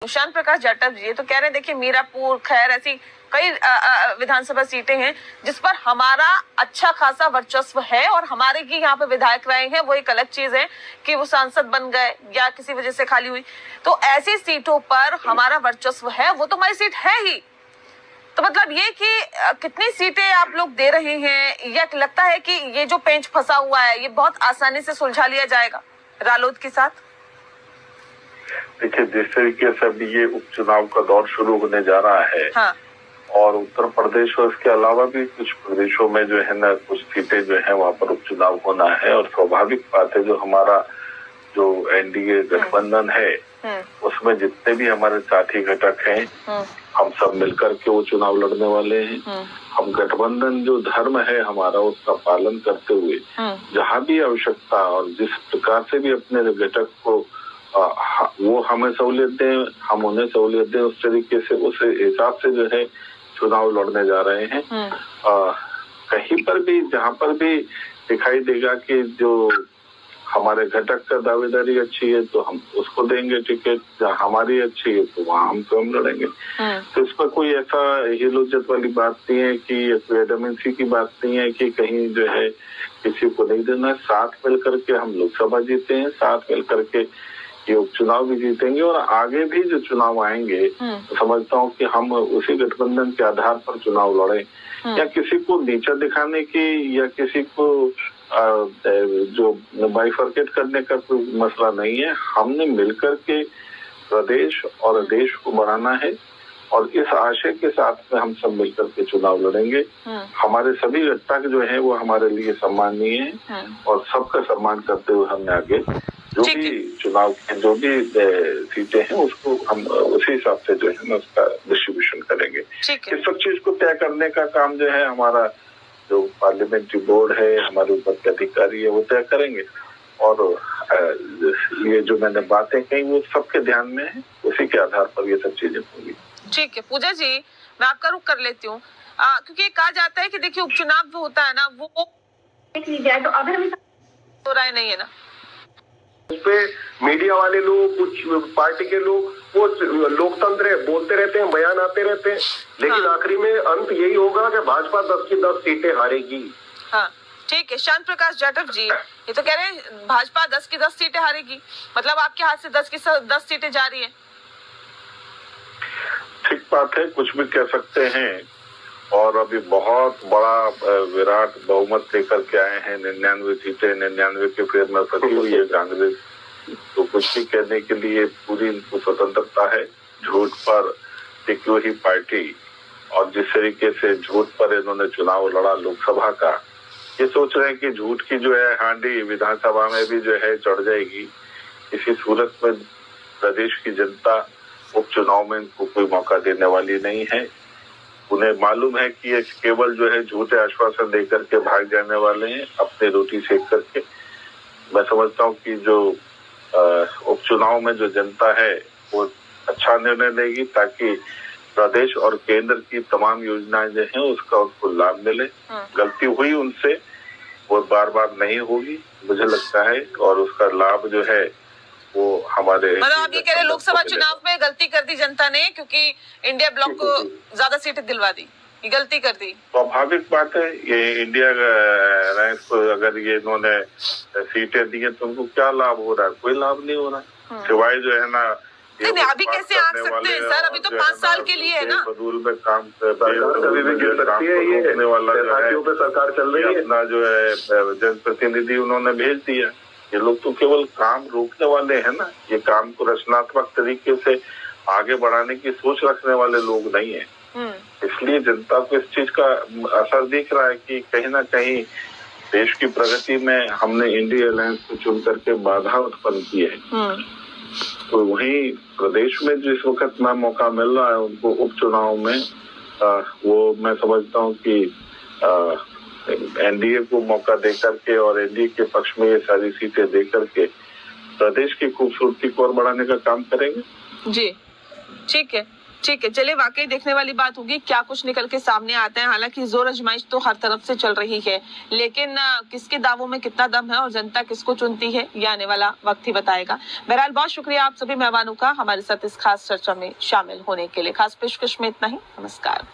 श्याम प्रकाश जाटव जी तो कह रहे हैं, देखिए मीरापुर, खैर, ऐसी कई विधानसभा सीटें हैं जिस पर हमारा अच्छा खासा वर्चस्व है और हमारे की यहाँ पे विधायक रहे हैं, वो एक अलग चीज है कि वो सांसद बन गए या किसी वजह से खाली हुई। तो ऐसी सीटों पर हमारा वर्चस्व है, वो तो हमारी सीट है ही। तो मतलब ये कि कितनी सीटें आप लोग दे रहे हैं, या लगता है कि ये जो पेंच फंसा हुआ है ये बहुत आसानी से सुलझा लिया जाएगा रालोद के साथ? देखिए, जिस तरीके से अभी ये उपचुनाव का दौर शुरू होने जा रहा है, हाँ। और उत्तर प्रदेश और इसके अलावा भी कुछ प्रदेशों में जो है ना, कुछ सीटें जो है वहाँ पर उपचुनाव होना है। और स्वाभाविक बात है, जो हमारा जो एनडीए गठबंधन है उसमें जितने भी हमारे साथी घटक हैं, हम सब मिलकर के वो चुनाव लड़ने वाले हैं। हम गठबंधन जो धर्म है हमारा, उसका पालन करते हुए जहाँ भी आवश्यकता और जिस प्रकार से भी अपने घटक को वो हमें सहूलियत दें, हम उन्हें सहूलियत दें, उस तरीके से, उस हिसाब से जो है चुनाव लड़ने जा रहे हैं। कहीं पर भी, जहाँ पर भी दिखाई देगा कि जो हमारे घटक का दावेदारी अच्छी है तो हम उसको देंगे टिकट, जहाँ हमारी अच्छी है तो वहाँ हम कम लड़ेंगे। तो इस पर कोई ऐसा हिलोजत वाली बात नहीं है कि कोई एडमेंसी की बात नहीं है कि कहीं जो है किसी को नहीं देना। साथ मिल करके हम लोकसभा जीते हैं, साथ मिल करके ये उपचुनाव भी जीतेंगे और आगे भी जो चुनाव आएंगे तो समझता हूँ कि हम उसी गठबंधन के आधार पर चुनाव लड़ें। या किसी को नीचा दिखाने की या किसी को जो बाइफरकेट करने का कोई मसला नहीं है। हमने मिलकर के प्रदेश और देश को बढ़ाना है और इस आशय के साथ में हम सब मिलकर के चुनाव लड़ेंगे। हमारे सभी घटक जो है वो हमारे लिए सम्माननीय है और सबका सम्मान करते हुए हमने आगे जो भी चुनाव के जो भी सीटें हैं उसको हम उसी हिसाब से जो है ना उसका डिस्ट्रीब्यूशन करेंगे। इस सब चीज को तय करने का काम जो है हमारा जो पार्लियामेंट्री बोर्ड है, हमारे ऊपर के अधिकारी है, वो तय करेंगे। और ये जो मैंने बातें कही वो सबके ध्यान में है, उसी के आधार पर ये सब चीजें होंगी। ठीक है पूजा जी, मैं आपका रुख कर लेती हूँ क्योंकि कहा जाता है कि देखिए उपचुनाव जो होता है ना वो तो अगर हो रहा है नहीं है ना, उसपे मीडिया वाले लोग, कुछ पार्टी के लोग, वो लोकतंत्र है, बोलते रहते हैं, बयान आते रहते हैं, लेकिन आखिरी में अंत यही होगा कि भाजपा 10 की 10 सीटें हारेगी। हाँ ठीक है। श्याम प्रकाश जाटव जी ये तो कह रहे हैं भाजपा 10 की 10 सीटें हारेगी, मतलब आपके हाथ से 10 की 10 सीटें जा रही है। ठीक बात है, कुछ भी कह सकते हैं। और अभी बहुत बड़ा विराट बहुमत लेकर के आए हैं, 99 सीटें, 99 के फेर में फंसी हुई है कांग्रेस। तो कुछ भी कहने के लिए पूरी इनको स्वतंत्रता है। झूठ पर टिकी हुई पार्टी और जिस तरीके से झूठ पर इन्होंने चुनाव लड़ा लोकसभा का, ये सोच रहे हैं कि झूठ की जो है हांडी विधानसभा में भी जो है चढ़ जाएगी। इसी सूरत में प्रदेश की जनता उपचुनाव में इनको कोई मौका देने वाली नहीं है। उन्हें मालूम है कि ये केवल जो है झूठे आश्वासन देकर के भाग जाने वाले हैं, अपनी रोटी सेक करके। मैं समझता हूँ कि जो उपचुनाव में जो जनता है वो अच्छा निर्णय लेगी ताकि प्रदेश और केंद्र की तमाम योजनाएं जो हैं उसका उसको लाभ मिले। गलती हुई उनसे, वो बार बार नहीं होगी मुझे लगता है, और उसका लाभ जो है वो हमारे, मतलब आप ये कह रहे हैं लोकसभा चुनाव में गलती कर दी जनता ने क्योंकि इंडिया ब्लॉक को ज्यादा सीटें दिलवा दी, ये गलती कर दी। स्वाभाविक बात है, ये इंडिया अलायंस को अगर ये इन्होंने सीटें दी है तो उनको क्या लाभ हो रहा है? कोई लाभ नहीं हो रहा, सिवाय जो है ना नहीं अभी कैसे आ सकते हैं सर, अभी तो 5 साल के लिए है ना, बदूल में काम करने वाला जो है सरकार चल रही है, अपना जो है जनप्रतिनिधि उन्होंने भेज दिया। ये लोग तो केवल काम रोकने वाले हैं ना, ये काम को रचनात्मक तरीके से आगे बढ़ाने की सोच रखने वाले लोग नहीं है। इसलिए जनता को इस चीज का असर दिख रहा है कि कहीं ना कहीं देश की प्रगति में हमने इंडिया अलायंस को चुन करके बाधा उत्पन्न की है। तो वहीं प्रदेश में जिस वक्त में मौका मिल रहा है उनको उपचुनाव में, वो मैं समझता हूँ कि एनडीए को मौका देकर के और एनडीए के पक्ष में ये सारी सीटें देकर के प्रदेश की खूबसूरती को और बढ़ाने का काम करेंगे। जी ठीक है। ठीक है, चलिए, वाकई देखने वाली बात होगी क्या कुछ निकल के सामने आता है। हालांकि जोर आजमाइश तो हर तरफ से चल रही है, लेकिन किसके दावों में कितना दम है और जनता किसको चुनती है, ये आने वाला वक्त ही बताएगा। बहरहाल, बहुत शुक्रिया आप सभी मेहमानों का हमारे साथ इस खास चर्चा में शामिल होने के लिए। खास पेशकश में इतना ही, नमस्कार।